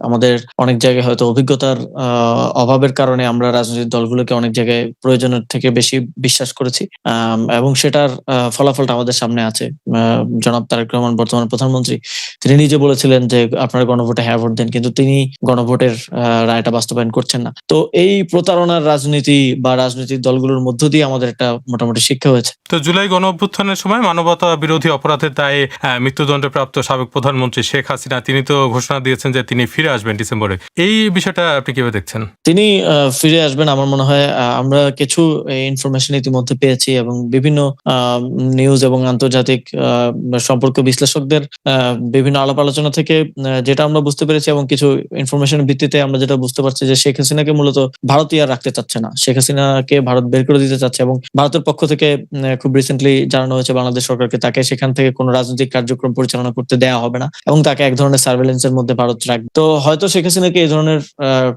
আমাদের অনেক জায়গায় হয়তো অভিজ্ঞতার অভাবের কারণে আমরা রাজনৈতিক দলগুলোকে অনেক জায়গায় প্রয়োজনের থেকে বেশি বিশ্বাস করেছি, এবং সেটার ফলাফলটা আমাদের সামনে আছে। জনাব তারেক রহমান বর্তমান প্রধানমন্ত্রী, তিনি নিজে বলেছিলেন যে আপনারা গণভোটে হ্যাঁ ভোট দেন, কিন্তু তিনি গণভোটের রায়টা বাস্তবায়ন করছেন না। তো এই প্রতারণার রাজনীতি বা রাজনৈতিক দলগুলোর মধ্য দিয়ে আমাদের একটা মোটামুটি শিক্ষা হয়েছে। তো জুলাই গণ অভ্যুত্থানের সময় মানবতা বিরোধী অপরাধের দায়ে মৃত্যুদণ্ডপ্রাপ্ত সাবেক প্রধানমন্ত্রী শেখ হাসিনা তিনি তো ঘোষণা দিয়েছেন যে তিনি ফিরে আসবেন ডিসেম্বরে। এই বিষয়টা আপনি কিভাবে দেখছেন? তিনি ফিরে আসবেন, আমার মনে হয় আমরা কিছু ইনফরমেশন ইতিমধ্যে পেয়েছি এবং বিভিন্ন নিউজ এবং আন্তর্জাতিক সম্পর্ক বিশ্লেষকদের বিভিন্ন আলাপ আলোচনা থেকে যেটা আমরা বুঝতে পেরেছি এবং কিছু ইনফরমেশনের ভিত্তিতে আমরা যেটা বুঝতে পারছি যে শেখ হাসিনাকে মূলত ভারতীয় আর রাখতে চাচ্ছে না। শেখ হাসিনাকে ভারত বের করে দিতে চাচ্ছে এবং ভারতের পক্ষ থেকে খুব রিসেন্টলি জানানো হয়েছে বাংলাদেশ সরকারকে তাকে সেখান থেকে কোনো রাজনৈতিক কার্যক্রম পরিচালনা করতে দেওয়া হবে না এবং তাকে এক ধরনের সার্ভেলেন্সের মধ্যে ভারত রাখবে। তো হয়তো শেখ হাসিনাকে এই ধরনের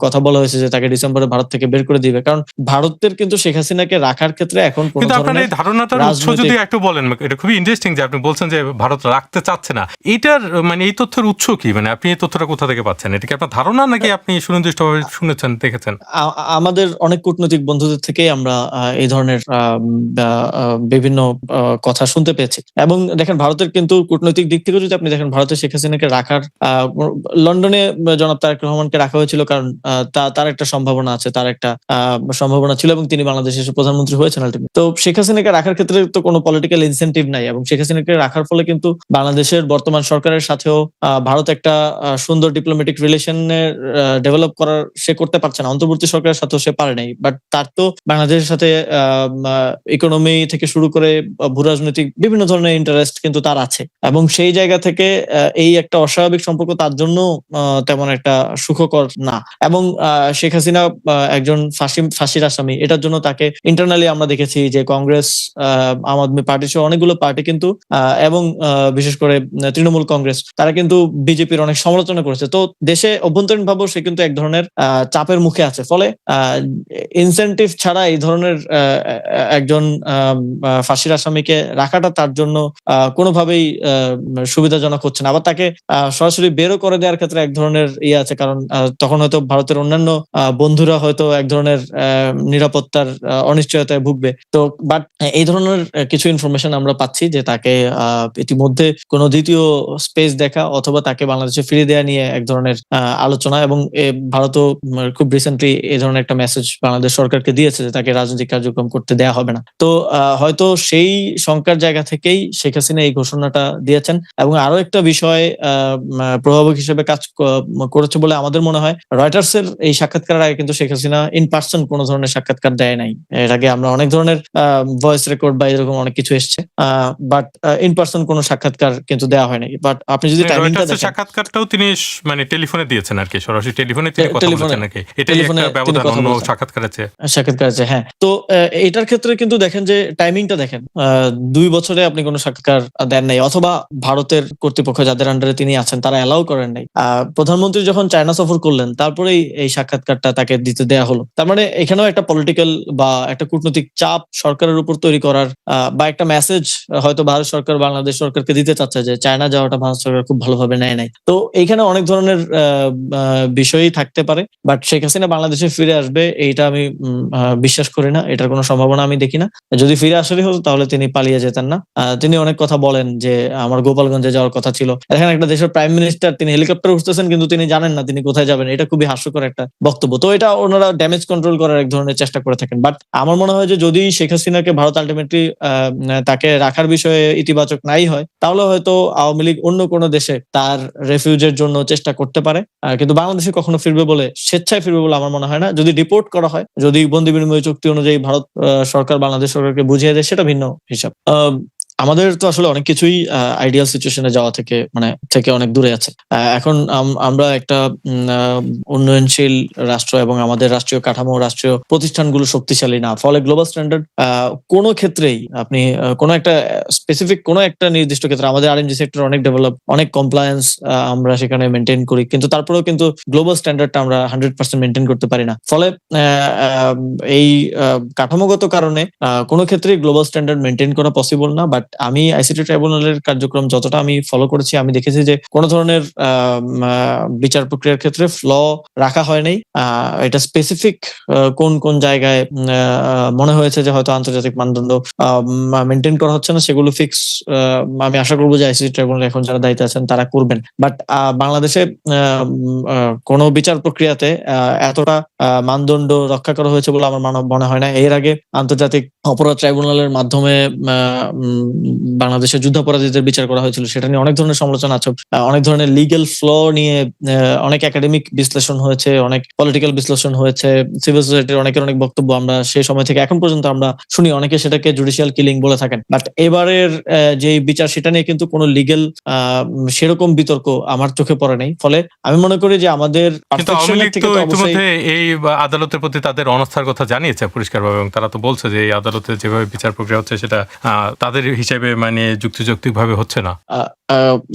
কথা বলা হয়েছে যে তাকে ডিসেম্বরে ভারত থেকে বের করে দিবে, কারণ ভারতের কিন্তু শেখ হাসিনাকে রাখার ক্ষেত্রে এখন কোনো কিন্তু আপনার ধরনের এই ধারণাটার উৎস যদি একটু বলেন, এটা খুবই ইন্টারেস্টিং যে আপনি বলছেন যে ভারত রাখতে চাচ্ছে না। এটার মানে এই তথ্যের উৎস কি? মানে আপনি এই তথ্যটা কোথা থেকে পাচ্ছেন? এটা কি আপনার ধারণা নাকি আপনি সুনির্দিষ্টভাবে শুনেছেন, দেখেছেন? আমাদের অনেক কূটনৈতিক বন্ধুদের থেকেই আমরা এই ধরনের বিভিন্ন কথা শুনতে পেয়েছি। এবং দেখেন, ভারতের কিন্তু কূটনৈতিক দিক থেকে যদি আপনি দেখেন, ভারতের শেখ হাসিনাকে রাখার লন্ডনে জনাব তারেক রহমানকে রাখা হয়েছিল কারণ তার একটা সম্ভাবনা আছে, তার একটা সম্ভাবনা ছিল এবং তিনি বাংলাদেশের প্রধানমন্ত্রী হয়েছেন আলটিমেটলি। তো শেখ হাসিনাকে রাখার ক্ষেত্রে তো কোনো পলিটিক্যাল ইনসেন্টিভ নাই এবং শেখ হাসিনাকে রাখার ফলে কিন্তু বাংলাদেশের বর্তমান সরকারের সাথেও ভারত একটা সুন্দর ডিপ্লোম্যাটিক রিলেশনের ডেভেলপ করার সে করতে পারছে না। অন্তর্বর্তী সরকারের সাথেও সে পারে নাই, বাট তার তো বাংলাদেশের সাথে ইকোনমি থেকে শুরু করে ভূরাজনৈতিক বিভিন্ন ধরনের ইন্টারেস্ট কিন্তু তার আছে এবং সেই জায়গা থেকে এই একটা অস্বাভাবিক সম্পর্ক তার জন্য তেমন একটা সুখকর না। এবং শেখ হাসিনা একজন ফাঁসির আসামি, এটার জন্য তাকে ইন্টারনালি আমরা দেখেছি যে কংগ্রেস, আম আদমি পার্টি সহ অনেকগুলো পার্টি কিন্তু এবং বিশেষ করে তৃণমূল কংগ্রেস, তারা কিন্তু বিজেপির অনেক সমালোচনা করেছে। তো দেশে অভ্যন্তরীণ ভাবেও সে কিন্তু এক ধরনের চাপের মুখে আছে। ফলে ইনসেন্টিভ ছাড়া এই ধরনের একজন ফাঁসির আসামিকে রাখাটা তার জন্য কোনোভাবেই সুবিধাজনক হচ্ছে না। আবার তাকে সরাসরি বেরও করে দেওয়ার ক্ষেত্রে এক ধরনের ইয়ে আছে, কারণ তখন হয়তো ভারতের অন্যান্য বন্ধুরা হয়তো এক ধরনের নিরাপত্তার অনিশ্চয়তায় ভুগবে। তো বাট এই ধরনের কিছু ইনফরমেশন আমরা পাচ্ছি যে তাকে ইতিমধ্যে কোনো দ্বিতীয় স্পেস দেখা অথবা তাকে বাংলাদেশে ফিরে দেওয়া নিয়ে এক ধরনের আলোচনা, এবং ভারতও খুব রিসেন্টলি এই ধরনের একটা মেসেজ বাংলাদেশ সরকারকে দিয়েছে যে তাকে রাজনৈতিক কার্যক্রম করতে দেওয়া হবে না। তো হয়তো সেই শঙ্কার জায়গা থেকেই শেখ হাসিনা এই ঘোষণাটা দিয়েছেন। এবং আরো একটা বিষয় প্রভাবক হিসেবে কাজ করেছে বলে আমাদের মনে হয়, রয়টার্সের এই সাক্ষাৎকারের আগে কিন্তু শেখ হাসিনা ইন পার্সন কোনো ধরনের সাক্ষাৎকার দেয় নাই। এর আগে আমরা অনেক ধরনের ভয়েস রেকর্ড বা এরকম অনেক কিছু এসছে, বাট ইন পার্সন কোনো সাক্ষাৎকার কিন্তু দেওয়া হয় নাই। বাট আপনি যদি টাইমিংটা দেখেন, সাক্ষাৎকারটাও তিনি মানে টেলিফোনে দিয়েছেন আর কি, সরাসরি টেলিফোনে তিনি কথা বলেছেন নাকি? এটাই একটা ব্যবধান অন্য সাক্ষাৎকার আছে। হ্যাঁ। তো এটার ক্ষেত্রে কিন্তু দেখেন যে টাইমিংটা দেখেন, 2 বছরে আপনি কোনো সাক্ষাৎকার দেন নাই, অথবা ভারতের কর্তৃপক্ষ যাদের আন্ডারে তিনি আছেন তারা অ্যালাউ করেন নাই। প্রধানমন্ত্রী যখন চায়না সফর করলেন তারপরেই এই সাক্ষাৎকারটা তাকে দিতে দেয়া হলো। তার মানে এখানেও একটা পলিটিক্যাল বা একটা কূটনৈতিক চাপ সরকারের উপর তৈরি করার বা একটা মেসেজ হয়তো ভারত সরকার বাংলাদেশ সরকারকে দিতে চাচ্ছে যে চায়না যাওয়াটা ভারত সরকার খুব ভালোভাবে নেয় নাই। তো এইখানে অনেক ধরনের বিষয়ই থাকতে পারে, বাট শেখ হাসিনা বাংলাদেশে ফিরে আসবে এইটা আমি বিশ্বাস করি না, এটার কোনো সম্ভাবনা আমি দেখি না। যদি ফিরে আসলেই হতো তাহলে তিনি পালিয়ে যেতেন না। তিনি অনেক কথা বলেন যে আমার গোপালগঞ্জে যাওয়ার কথা ছিল। এখানে একটা দেশের প্রাইম মিনিস্টার তিনি হেলিকপ্টার উঠতেছেন কিন্তু তিনি জানেন না তিনি কোথায় যাবেন, এটা খুবই হাস্যকর একটা বক্তব্য। তো এটা ওনারা ড্যামেজ কন্ট্রোল করার এক ধরনের চেষ্টা করে থাকেন। বাট আমার মনে হয় যে যদি শেখ হাসিনাকে ভারত আলটিমেটলি তাকে রাখার বিষয়ে ইতিবাচক নাই হয়, তাহলে হয়তো আওয়ামী লীগ অন্য কোনো দেশে তার রেফিউজের জন্য চেষ্টা করতে পারে, কিন্তু বাংলাদেশে কখনো ফিরবে বলে, স্বেচ্ছায় ফিরবে বলে আমার মনে হয় না। যদি ডিপোর্ট করা হয়, যদি বন্দি বিনিময় চুক্তি অনুযায়ী ভারত সরকার বাংলাদেশ সরকারকে বুঝিয়ে দেয়, সেটা ভিন্ন হিসাব। আমাদের তো আসলে অনেক কিছুই আইডিয়াল সিচুয়েশনে যাওয়া থেকে অনেক দূরে আছে। এখন আমরা একটা উন্নয়নশীল রাষ্ট্র এবং আমাদের রাষ্ট্রীয় কাঠামো, রাষ্ট্রীয় প্রতিষ্ঠানগুলো শক্তিশালী না। ফলে গ্লোবাল স্ট্যান্ডার্ড কোনো ক্ষেত্রেই আপনি কোনো একটা স্পেসিফিক কোনো একটা নির্দিষ্ট ক্ষেত্রে, আমাদের আরএমজি সেক্টর অনেক ডেভেলপ, অনেক কমপ্লায়েন্স আমরা সেখানে মেনটেন করি, কিন্তু তারপরেও কিন্তু গ্লোবাল স্ট্যান্ডার্ডটা আমরা 100% মেনটেন করতে পারি না। ফলে এই কাঠামোগত কারণে কোনো ক্ষেত্রেই গ্লোবাল স্ট্যান্ডার্ড মেনটেন করা পসিবল না। বাট আমি আইসিটি ট্রাইব্যুনালের কার্যক্রম যতটা আমি ফলো করেছি, আমি দেখেছি যে কোনো ধরনের বিচার প্রক্রিয়ার ক্ষেত্রে ফ্ল রাখা হয় নাই। এটা স্পেসিফিক কোন কোন জায়গায় মনে হয়েছে যে হয়তো আন্তর্জাতিক মানদণ্ড মেনটেন করা হচ্ছে না, সেগুলো ফিক্স আমি আশা করবো যে আইসিটি ট্রাইব্যুনাল এখন যারা দায়িত্বে আছেন তারা করবেন। বাট বাংলাদেশে কোনো বিচার প্রক্রিয়াতে এতটা মানদণ্ড রক্ষা করা হয়েছে বলে আমার মনে হয় না। এর আগে আন্তর্জাতিক অপরাধ ট্রাইব্যুনালের মাধ্যমে বাংলাদেশের যুদ্ধাপরাধীদের বিচার করা হয়েছিল, সেটা নিয়ে অনেক ধরনের সমালোচনা আছে, অনেক ধরনের লিগ্যাল ফ্ল নিয়ে অনেক একাডেমিক বিশ্লেষণ হয়েছে, অনেক পলিটিক্যাল বিশ্লেষণ হয়েছে, সিভিল সোসাইটির অনেকের অনেক বক্তব্য আমরা সেই সময় থেকে এখন পর্যন্ত আমরা শুনি, অনেকে সেটাকে জুডিশিয়াল কিলিং বলে থাকেন। বাট এবারের যে বিচার সেটা নিয়ে কিন্তু কোনো লিগ্যাল সেরকম বিতর্ক আমার চোখে পড়ে নাই। ফলে আমি মনে করি যে আমাদের কিন্তু আওয়ামী লীগ তো ইতিমধ্যে এই আদালতের প্রতি তাদের অনাস্থার কথা জানিয়েছে পরিষ্কারভাবে, এবং তারা তো বলছে যে এই আদালতে যেভাবে বিচার প্রক্রিয়া হচ্ছে সেটা তাদের হিসেবে মানে যুক্তিযৌক্তিক ভাবে হচ্ছে না।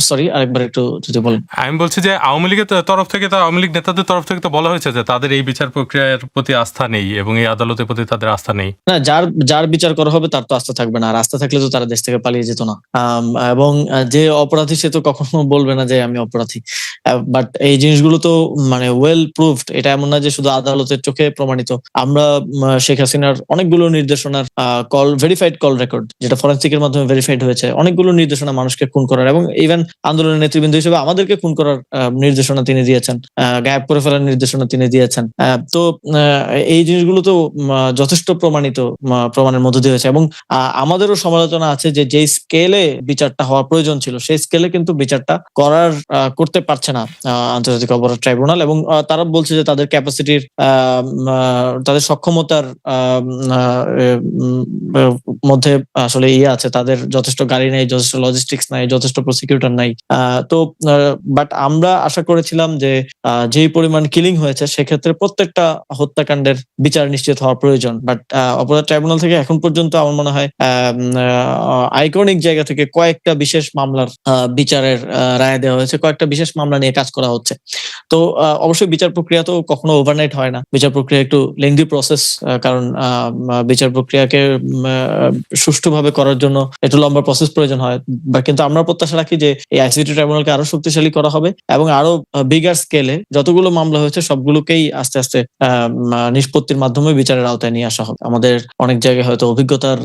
সরি, আরেকবার একটু যদি বলেন। আমি বলছি যে আওয়ামী লীগের তরফ থেকে তো, আওয়ামী লীগ নেতাদের তরফ থেকে তো বলা হয়েছে যে তাদের এই বিচার প্রক্রিয়ার প্রতি আস্থা নেই এবং এই আদালতের প্রতি তাদের আস্থা নেই। না, যার বিচার করা হবে তার তো আস্থা থাকবে না, আর আস্থা থাকলে তো তারা দেশ থেকে পালিয়ে যেত না। এবং যে অপরাধী সে তো কখনো বলবে না যে আমি অপরাধী। বাট এই জিনিসগুলো তো মানে ওয়েল প্রুভড, এটা এমন না যে শুধু আদালতের চোখে প্রমাণিত। আমরা শেখ হাসিনার অনেকগুলো নির্দেশনার ভেরিফাইড কল রেকর্ড, যেটা ফরেন্সিকের মাধ্যমে ভেরিফাইড হয়েছে, অনেকগুলো নির্দেশনা মানুষকে খুন করার এবং ইভেন আন্দোলনের নেতৃবৃন্দ হিসেবে আমাদেরকে খুন করার নির্দেশনা তিনি দিয়েছেন, গায়েব করে ফেলার নির্দেশনা তিনি দিয়েছেন। তো এই জিনিসগুলো তো যথেষ্ট প্রমাণের মধ্য দিয়ে হয়েছে। এবং আমাদেরও সমালোচনা আছে যে যেই স্কেলে বিচারটা হওয়া প্রয়োজন ছিল সেই স্কেলে কিন্তু বিচারটা করতে পারছে না আন্তর্জাতিক অপরাধ ট্রাইব্যুনাল। এবং তারা বলছে যে তাদের ক্যাপাসিটির, তাদের সক্ষমতার মধ্যে আসলে আছে, তাদের যথেষ্ট গাড়ি নেই, যথেষ্ট লজিস্টিক্স নাই, যথেষ্ট প্রসিকিউটর নাই। তো বাট আমরা আশা করেছিলাম যে যেই পরিমাণ কিলিং হয়েছে সেক্ষেত্রে প্রত্যেকটা হত্যাকাণ্ডের বিচার নিশ্চিত হওয়া প্রয়োজন। বাট অপরাধ ট্রাইব্যুনাল থেকে এখন পর্যন্ত আমার মনে হয় আইকনিক জায়গা থেকে কয়েকটা বিশেষ মামলার বিচারের রায় দেওয়া হয়েছে, কয়েকটা বিশেষ মামলা নিয়ে কাজ করা হচ্ছে। তো অবশ্যই বিচার প্রক্রিয়া তো কখনো ওভারনাইট হয় না, বিচার প্রক্রিয়া একটু লেংদি প্রসেস, কারণ বিচার প্রক্রিয়াকে সুষ্ঠুভাবে করার জন্য একটু লম্বা প্রসেস প্রয়োজন হয়। কিন্তু আমরা প্রত্যাশা রাখি যে এই আইসিটি ট্রাইব্যুনালকে আরো শক্তিশালী করা হবে এবং আরো বিগার স্কেলে যতগুলো মামলা হয়েছে সবগুলোকেই আস্তে আস্তে নিষ্পত্তির মাধ্যমে বিচারের আওতায় নিয়ে আসা হবে। আমাদের অনেক জায়গায় হয়তো অভিজ্ঞতার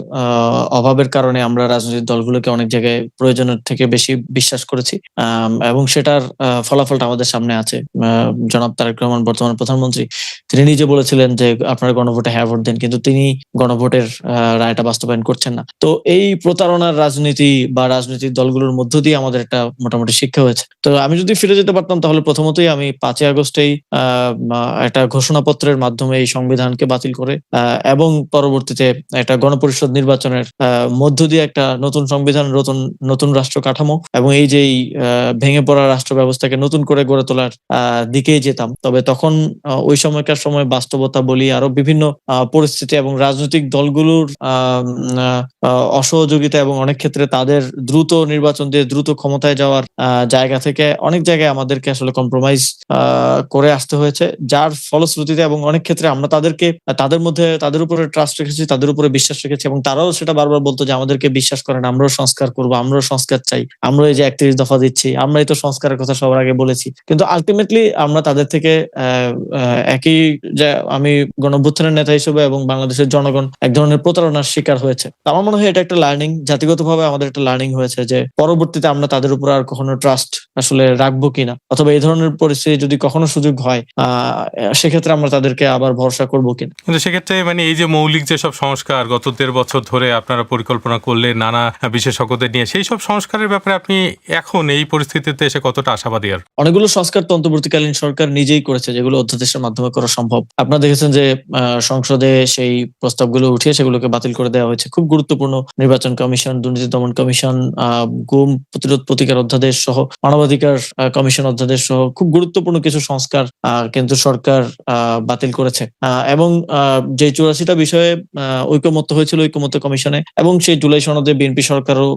অভাবের কারণে আমরা রাজনৈতিক দলগুলোকে অনেক জায়গায় প্রয়োজনের থেকে বেশি বিশ্বাস করেছি, এবং সেটার ফলাফলটা আমাদের সামনে আছে। জনাব তারেক রহমান বর্তমান প্রধানমন্ত্রী, তিনি নিজে বলেছিলেন যে আপনারা গণভোটে হ্যাঁ ভোট দেন, কিন্তু তিনি গণভোটের রায়টা বাস্তবায়ন করছেন না। তো এই প্রতারণার রাজনীতি বা রাজনৈতিক দলগুলোর মধ্য দিয়ে আমাদের একটা মোটামুটি শিক্ষা হয়েছে। তো আমি যদি ফিরে যেতে পারতাম তাহলে প্রথমতই আমি 5ই আগস্টেই একটা ঘোষণাপত্রের মাধ্যমে এই সংবিধানকে বাতিল করে এবং পরবর্তীতে একটা গণপরিষদ নির্বাচনের মধ্য দিয়ে একটা নতুন সংবিধান, নতুন রাষ্ট্র কাঠামো এবং এই যে ভেঙে পড়া রাষ্ট্র ব্যবস্থাকে নতুন করে গড়ে তোলার দিকেই যেতাম। তবে তখন ওই সময়কার সময় বাস্তবতা বলি, আরো বিভিন্ন পরিস্থিতি এবং রাজনৈতিক দলগুলোর অসহযোগিতা এবং অনেক ক্ষেত্রে তাদের দ্রুত নির্বাচন দিয়ে দ্রুত ক্ষমতায় যাওয়ার জায়গা থেকে অনেক জায়গায় আমাদেরকে আসলে কম্প্রোমাইজ করে আসতে হয়েছে, যার ফলশ্রুতিতে এবং অনেক ক্ষেত্রে আমরা তাদের উপরে ট্রাস্ট রেখেছি, তাদের উপরে বিশ্বাস রেখেছি এবং তারাও সেটা বারবার বলতো যে আমাদেরকে বিশ্বাস করেন, আমরাও সংস্কার করবো, আমরাও সংস্কার চাই, আমরা এই যে 31 দফা দিচ্ছি, আমরাই তো সংস্কারের কথা সবার আগে বলেছি। কিন্তু আলটিমেটলি আমরা তাদের থেকে একই, যে আমি গণঅভ্যুত্থানের নেতা হিসেবে এবং বাংলাদেশের জনগণ এক ধরনের প্রতারণার শিকার হয়েছে। আমার মনে হয় এটা একটা লার্নিং, জাতিগতভাবে আমাদের একটা লার্নিং হয়েছে যে পরবর্তীতে আমরা তাদের উপর আর কখনো ট্রাস্ট আসলে রাখবো কিনা, অথবা এই ধরনের পরিস্থিতি যদি কখনো সুযোগ হয় সেক্ষেত্রে আমরা তাদেরকে আবার ভরসা করবো কিনা। কিন্তু সেক্ষেত্রে মানে এই যে মৌলিক যেসব সংস্কার গত 13 বছর ধরে আপনারা পরিকল্পনা করলেন নানা বিশেষজ্ঞদের নিয়ে, সেই সব সংস্কারের ব্যাপারে আপনি এখন এই পরিস্থিতিতে এসে কতটা আশাবাদী? আর অনেকগুলো সংস্কার তো অন্তর্বর্তীকালীন সরকার নিজেই করেছে, যেগুলো অধ্যাদেশের মাধ্যমে করা সম্ভব। আপনারা দেখেছেন যে সংসদে সেই প্রস্তাবগুলো উঠিয়ে সেগুলোকে বাতিল করে দেওয়া হয়েছে। খুব গুরুত্বপূর্ণ নির্বাচন কমিশন, দুর্নীতি দমন কমিশন, গুম প্রতিরোধ প্রতিকার অধ্যাদেশ সহ, মানবাধিকার কমিশন অধ্যাদেশ সহ খুব গুরুত্বপূর্ণ কিছু সংস্কার কিন্তু সরকার বাতিল করেছে। এবং যে 84টা বিষয়ে ঐকমত্য হয়েছিল ঐকমত্য কমিশনে, এবং সেই জুলাই সনদে বিএনপি সরকারও,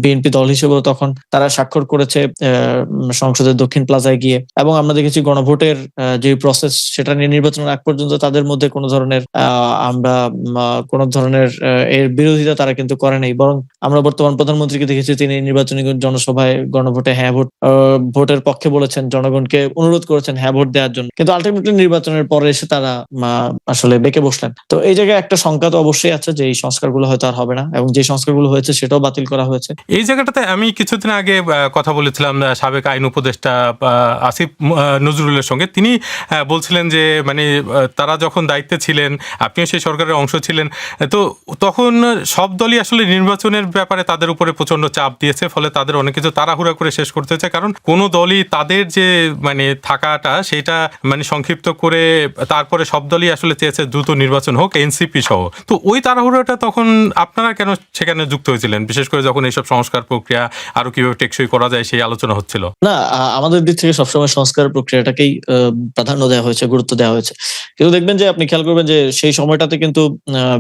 বিএনপি দল হিসেবেও তখন তারা স্বাক্ষর করেছে সংসদের দক্ষিণ প্লাজায় গিয়ে। এবং আমরা দেখেছি গণভোটের যে প্রসেস সেটা নিয়ে নির্বাচনের আগ পর্যন্ত তাদের মধ্যে কোনো ধরনের আমরা কোনো ধরনের এর বিরোধিতা তারা কিন্তু করে নাই, বরং আমরা বর্তমান প্রধানমন্ত্রীকে দেখেছি তিনি নির্বাচনী জনসভায় গণভোটে হ্যাঁ ভোটের পক্ষে বলেছেন, জনগণকে অনুরোধ করেছেন হ্যাঁ ভোট দেওয়ার জন্য, কিন্তু আলটিমেটলি নির্বাচনের পরে এসে তারা আসলে বেঁকে বসলেন। তো এই জায়গায় একটা শঙ্কা তো অবশ্যই আছে যে এই সংস্কারগুলো হয়তো আর হবে না, এবং যে সংস্কারগুলো হয়েছে সেটাও বাতিল করা হয়েছে। এই জায়গাটাতে আমি কিছুদিন আগে কথা বলেছিলাম সাবেক আইন উপদেষ্টা আসিফ নজরুলের সঙ্গে। তিনি বলছিলেন যে মানে তারা যখন দায়িত্বে ছিলেন, আপনিও সেই সরকারের অংশ ছিলেন, তো তখন সব দলই আসলে নির্বাচনের ব্যাপারে তাদের উপরে প্রচন্ড চাপ দিয়েছে, ফলে তাদের অনেক কিছু তাড়াহুড়া করে শেষ করতে হয়েছে, কারণ কোনো দলই তাদের যে মানে থাকাটা সেটা মানে সংক্ষিপ্ত করে তারপরে সব দলই আসলে চেয়েছে দ্রুত নির্বাচন হোক, এনসিপি সহ। তো ওই তাড়াহুড়াটা তখন আপনারা কেন সেখানে যুক্ত হয়েছিলেন, বিশেষ করে যখন এইসব সংস্কার প্রক্রিয়া আরো কিভাবে টেকসই করা যায় সেই আলোচনা হচ্ছিল? না, আমাদের দিক থেকে সবসময় সংস্কার প্রক্রিয়াটাকেই প্রাধান্য দেওয়া হয়েছে, গুরুত্ব দেওয়া হয়েছে। কিন্তু দেখবেন যে আপনি খেয়াল করবেন যে সেই সময়টাতে কিন্তু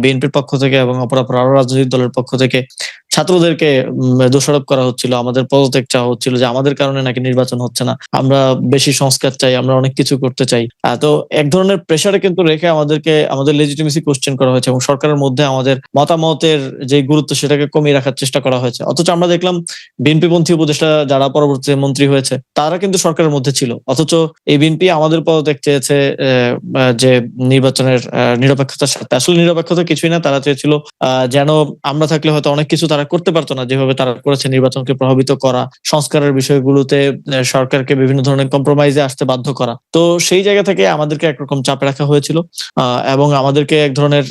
বিএনপির পক্ষ থেকে এবং অপরাপর আরো রাজনৈতিক দলের পক্ষ থেকে ছাত্রদেরকে দোষারোপ করা হচ্ছিল, আমাদের পদত্যাগ চাওয়া হচ্ছিল যে আমাদের কারণে নাকি নির্বাচন হচ্ছে না, আমরা বেশি সংস্কার চাই, আমরা অনেক কিছু করতে চাই। তো এক ধরনের প্রেসারে কিন্তু রেখে আমাদের লেজিটিমেসি কোশ্চেন করা হয়েছে, এবং সরকারের মধ্যে আমাদের মতামতের যে গুরুত্ব সেটাকে কমিয়ে রাখার চেষ্টা করা হয়েছে। অথচ আমরা দেখলাম বিএনপি পন্থী উপদেষ্টা যারা পরবর্তীতে মন্ত্রী হয়েছে তারা কিন্তু সরকারের মধ্যে ছিল, অথচ এই বিএনপি আমাদের পদত্যাগ চেয়েছে যে নির্বাচনের নিরপেক্ষতার সাথে। আসলে নিরপেক্ষতা কিছুই না, তারা চেয়েছিল যেন আমরা থাকলে হয়তো অনেক কিছু তারা করতে পারতো না যেভাবে তারা করেছে, নির্বাচনকে প্রভাবিত করা, সংস্কারের বিষয়গুলোতে সরকারকে বিভিন্ন ধরনের কম্প্রোমাইজে আসতে বাধ্য করা। তো সেই জায়গা থেকে আমাদেরকে একরকম চাপে রাখা হয়েছিল, এবং আমাদেরকে এক ধরনের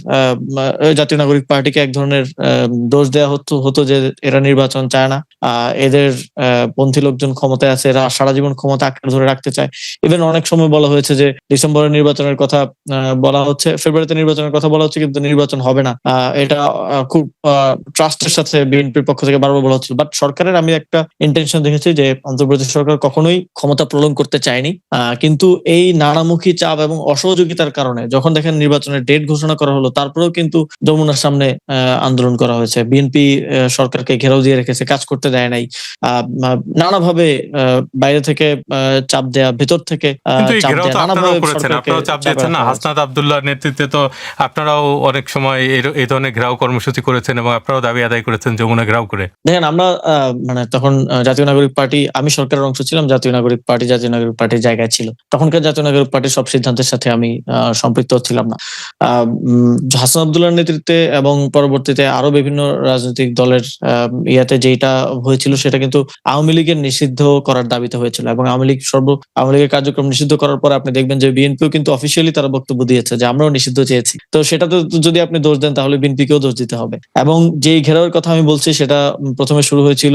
জাতীয় নাগরিক পার্টিকে এক ধরনের দোষ দেওয়া হতো যে এরা নির্বাচন চায় না, এদের পন্থী লোকজন ক্ষমতায় আছে, এরা সারা জীবন ক্ষমতা আঁকড়ে ধরে রাখতে চায়। ইভেন অনেক সময় বলা হয়েছে যে ডিসেম্বরে নির্বাচনের কথা বলা হচ্ছে, ফেব্রুয়ারিতে নির্বাচনের কথা বলা হচ্ছে, কিন্তু নির্বাচন হবে না। এটা খুব ট্রাস্টের সাথে বিএনপির পক্ষ থেকে বারবার বলা হচ্ছিল। বাট সরকারের আমি একটা ইন্টেনশন দেখেছি যে অন্তর্বর্তী সরকার কখনোই ক্ষমতা প্রলং করতে চায়নি, কিন্তু এই নানামুখী চাপ এবং অসহযোগিতার কারণে যখন দেখেন নির্বাচনের ডেট ঘোষণা করা হলো, তারপরেও কিন্তু যমুনার সামনে আন্দোলন করা হয়েছে। বিএনপি সরকারকে ঘেরাও দিয়ে রেখেছে, কাজ করতে দেয় নাই, নানাভাবে বাইরে থেকে চাপ দেয়া, ভেতর থেকে কিন্তু এই চাপ ঘেরাও দেয়া, তো আপনারাও নানাভাবে করেছেন, সরকারকে আপনারাও চাপ চাপে দিয়েছেন না? রাখা হয়েছে। হাসনাত আব্দুল্লাহর নেতৃত্বে তো আপনারাও অনেক সময় এই ধরনের ঘেরাও কর্মসূচি করেছেন এবং আপনারাও দাবি আদায় করেছেন যমুনা ঘেরাও করে। দেখেন আমরা মানে তখন জাতীয় নাগরিক পার্টি, আমি সরকারের অংশ ছিলাম, জাতীয় নাগরিক পার্টির জায়গায় ছিল। তখনকার জাতীয় নাগরিক পার্টির সব সিদ্ধান্তের সাথে আমি সম্পৃক্ত ছিলাম না। হাসান আব্দুল্লাহর নেতৃত্বে এবং পরবর্তীতে আরো বিভিন্ন রাজনৈতিক দলের ইয়াতে যেটা হয়েছিল সেটা কিন্তু আওয়ামী লীগের নিষিদ্ধ করার দাবিতে হয়েছিল, এবং আওয়ামী লীগের কার্যক্রম নিষিদ্ধ করার পর আপনি দেখবেন যে বিএনপিও কিন্তু অফিসিয়ালি তারা বক্তব্য দিয়েছে যে আমরাও নিষিদ্ধ চেয়েছি। তো সেটাতে যদি আপনি দোষ দেন তাহলে বিএনপিকেও দোষ দিতে হবে। এবং যেই ঘেরাওয়ের কথা আমি বলছি সেটা প্রথমে শুরু হয়েছিল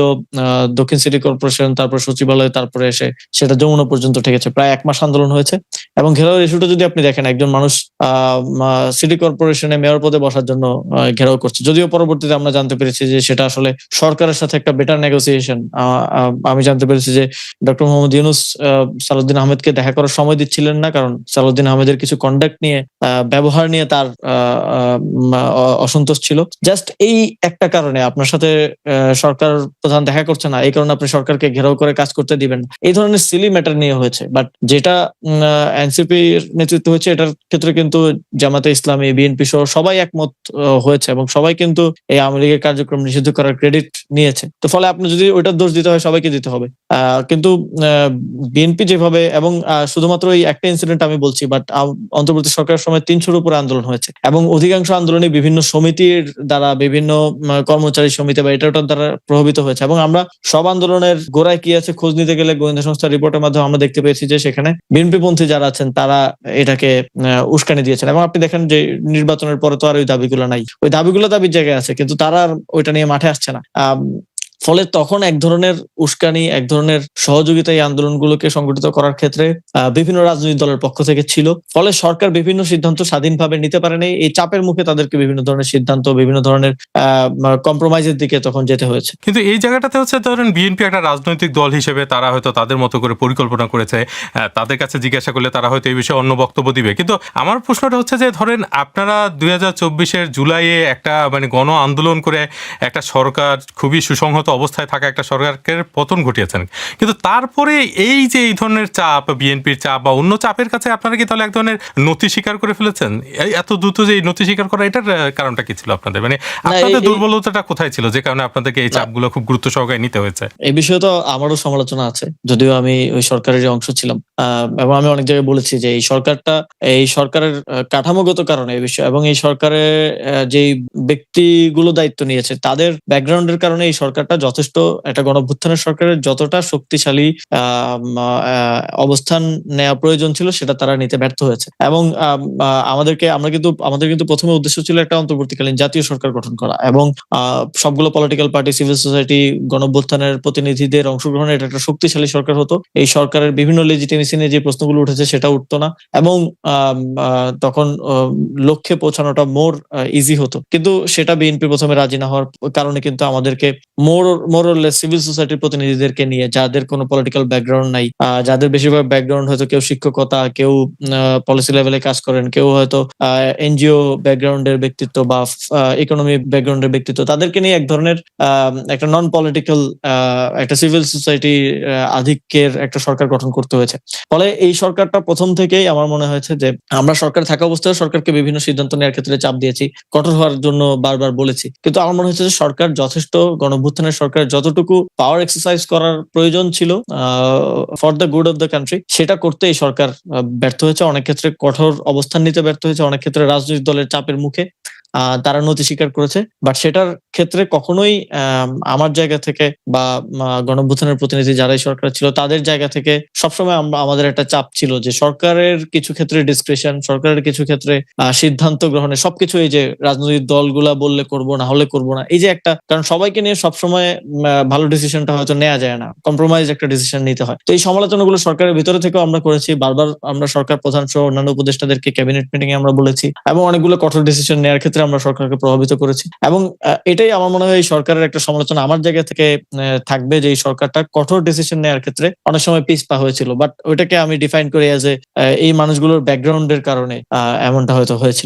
দক্ষিণ সিটি কর্পোরেশন, তারপর সচিবালয়, তারপরে এসে সেটা যমুনা পর্যন্ত ঠেকেছে। প্রায় 1 মাস আন্দোলন হয়েছে। এবং ঘেরাওয়ের ইস্যুটা যদি আপনি দেখেন, একজন মানুষ সিটি কর্পোরেশনে মেয়র পদে বসার জন্য ঘেরাও করছে, যদিও পরবর্তীতে আমরা জানতে পেরেছি যে সেটা আসলে সরকারের সাথে একটা বেটার নেগোসিয়েশন। আমি জানতে পেরেছি যে ডক্টর মোহাম্মদ ইউনূস সালাউদ্দিন আহমেদকে দেখা করার সময় দিচ্ছিলেন না, কারণ সালাউদ্দিন আহমেদের কিছু কন্ডাক্ট নিয়ে, ব্যবহার নিয়ে তার অসন্তোষ ছিল। জাস্ট এই একটা কারণে আপনার সাথে সরকার প্রধান দেখা করছে না, এই কারণে আপনি সরকারকে ঘেরাও করে কাজ করতে দিবেন না, এই ধরনের সিলি ম্যাটার নিয়ে হয়েছে। বাট যেটা এনসিপির নেতৃত্ব হয়েছে এটার ক্ষেত্রে কিন্তু জামাতে ইসলামী, বিএনপি সহ সবাই একমত হয়েছে, এবং সবাই কিন্তু এই আওয়ামী লীগের কার্যক্রম নিষিদ্ধ করার ক্রেডিট নিয়েছে। তো ফলে আপনি যদি ওইটার দোষ দিতে হয় সবাইকে দিতে হবে। কিন্তু বিএনপি যেভাবে, এবং শুধুমাত্র এই একটা ইনসিডেন্ট আমি বলছি, বাট অন্তর্বর্তী সরকারের সময় 300-র উপরে আন্দোলন হয়েছে, এবং অধিকাংশ আন্দোলনে বিভিন্ন সমিতির দ্বারা, বিভিন্ন কর্মচারী সমিতি বা এটার দ্বারা প্রভাবিত হয়েছে। এবং আমরা সব আন্দোলনের গোড়ায় কি আছে খোঁজ নিতে গেলে গোয়েন্দা সংস্থার রিপোর্টের মাধ্যমে আমরা দেখতে পেয়েছি যে সেখানে বিএনপি পন্থী যারা আছেন তারা এটাকে উস্কানি দিয়েছেন। এবং আপনি দেখেন যে নির্বাচনের পরে তো আর ওই দাবিগুলো নাই, ওই দাবিগুলো দাবির জায়গায় আছে, কিন্তু তারা আর ওইটা নিয়ে মাঠে আসছে না। ফলে তখন এক ধরনের উস্কানি, এক ধরনের সহযোগিতা এই আন্দোলনগুলোকে সংগঠিত করার ক্ষেত্রে বিভিন্ন রাজনৈতিক দলের পক্ষ থেকে ছিল। ফলে সরকার বিভিন্ন সিদ্ধান্ত স্বাধীনভাবে নিতে পারেনি, এই চাপের মুখে তাদেরকে বিভিন্ন ধরনের সিদ্ধান্ত, বিভিন্ন ধরনের কম্প্রোমাইজের দিকে তখন যেতে হয়েছে। কিন্তু এই জায়গাটাতে হচ্ছে ধরেন বিএনপি একটা রাজনৈতিক দল হিসেবে তারা হয়তো তাদের মতো করে পরিকল্পনা করেছে, তাদের কাছে জিজ্ঞাসা করলে তারা হয়তো এই বিষয়ে অন্য বক্তব্য দিবে। কিন্তু আমার প্রশ্নটা হচ্ছে যে ধরেন আপনারা 2024-এর জুলাইয়ে একটা মানে গণ আন্দোলন করে একটা সরকার খুবই সুসংহত অবস্থায় থাকা একটা সরকারের পতন ঘটিয়েছেন। কিন্তু তারপরে এই যে এই ধরনের চাপ, বিএনপির চাপ বা অন্য চাপের কাছে আপনারা কি তাহলে এক ধরনের নতি স্বীকার করে ফেলেছেন? এত দ্রুত যে এই নতি স্বীকার করা, এটার কারণটা কি ছিল আপনাদের? মানে না, আপনাদের দুর্বলতাটা কোথায় ছিল যে কারণে আপনাদেরকে এই চাপগুলো খুব গুরুত্ব সহকারে নিতে হয়েছে? এই বিষয়ে তো আমারও সমালোচনা আছে, যদিও আমি ওই সরকারের অংশ ছিলাম। এবং আমি অনেক জায়গায় বলেছি যে এই সরকারের কাঠামোগত কারণে এই বিষয়, এবং এই সরকারের যেই ব্যক্তিগুলো দায়িত্ব নিয়েছে তাদের ব্যাকগ্রাউন্ডের কারণে এই সরকারটা যথেষ্ট একটা গণঅভ্যুত্থানের সরকারের যতটা শক্তিশালী অবস্থান নেওয়া প্রয়োজন ছিল সেটা তারা নিতে ব্যর্থ হয়েছে। এবং আমাদের কিন্তু প্রথমে উদ্দেশ্য ছিল একটা অন্তর্বর্তীকালীন জাতীয় সরকার গঠন করা, এবং সবগুলো পলিটিক্যাল পার্টি, সিভিল সোসাইটি, গণঅভ্যুত্থানের প্রতিনিধিদের অংশগ্রহণে এটা একটা শক্তিশালী সরকার হতো। এই সরকারের বিভিন্ন লেজিটিমেসি নিয়ে যে প্রশ্নগুলো উঠেছে সেটা উঠতো না, এবং তখন লক্ষ্যে পৌঁছানোটা মোর ইজি হতো। কিন্তু সেটা বিএনপি প্রথমে রাজি না হওয়ার কারণে কিন্তু আমাদেরকে মোরলেস সিভিল সোসাইটির প্রতিনিধিদেরকে নিয়ে, যাদের কোনো পলিটিক্যাল ব্যাকগ্রাউন্ড নাই, যাদের বেশিরভাগ ব্যাকগ্রাউন্ড হয়তো কেউ শিক্ষকতা, কেউ পলিসি লেভেলে কাজ করেন, কেউ হয়তো এনজিও ব্যাকগ্রাউন্ডের ব্যক্তিত্ব বা ইকোনমি ব্যাকগ্রাউন্ডের ব্যক্তিত্ব, তাদেরকে নিয়ে এক ধরনের একটা নন পলিটিক্যাল একটা সিভিল সোসাইটি আধিক্যের একটা সরকার গঠন করতে হয়েছে। ফলে এই সরকারটা প্রথম থেকেই আমার মনে হয়েছে যে আমরা সরকার থাকা অবস্থায় সরকারকে বিভিন্ন সিদ্ধান্ত নেওয়ার ক্ষেত্রে চাপ দিয়েছি, কঠোর হওয়ার জন্য বারবার বলেছি। কিন্তু আমার মনে হচ্ছে যে সরকার যথেষ্ট, গণঅভ্যুত্থানের সরকার যতটুকু পাওয়ার এক্সারসাইজ করার প্রয়োজন ছিল for the good of the country, সেটা করতে এই সরকার ব্যর্থ হয়েছে। অনেক ক্ষেত্রে কঠোর অবস্থান নিতে ব্যর্থ হয়েছে, অনেক ক্ষেত্রে রাজনৈতিক দলের চাপের মুখে তারা নতি স্বীকার করেছে। বাট সেটার ক্ষেত্রে কখনোই আমার জায়গা থেকে বা গণঅভ্যুত্থানের প্রতিনিধি যারাই সরকার ছিল তাদের জায়গা থেকে সবসময় আমাদের একটা চাপ ছিল যে সরকারের কিছু ক্ষেত্রে ডিসক্রিশন, সরকারের কিছু ক্ষেত্রে সিদ্ধান্ত গ্রহণে সবকিছু এই যে রাজনৈতিক দলগুলা বললে করব, না হলে করব না, এই যে একটা, কারণ সবাইকে নিয়ে সবসময় ভালো ডিসিশনটা হয়তো নেওয়া যায় না, কম্প্রোমাইজ একটা ডিসিশন নিতে হয়। তো এই সমালোচনাগুলো সরকারের ভিতরে থেকেও আমরা করেছি, বারবার আমরা সরকার প্রধান সহ অন্যান্য উপদেষ্টাদেরকে ক্যাবিনেট মিটিং এ আমরা বলেছি, এবং অনেকগুলো কঠোর ডিসিশন নেওয়ার ক্ষেত্রে আমরা সরকারকে প্রভাবিত করেছি। এবং এটাই আমার মনে হয় এই সরকারের একটা সমালোচনা আমার জায়গা থেকে থাকবে, যে এই সরকারটা কঠোর ডিসিশন নেওয়ার ক্ষেত্রে অনেক সময় পিছপা হয়েছিল। বাট ওইটাকে আমি ডিফাইন করি এজ এই মানুষগুলোর ব্যাকগ্রাউন্ডের কারণে এমনটা হয়তো হয়েছিল।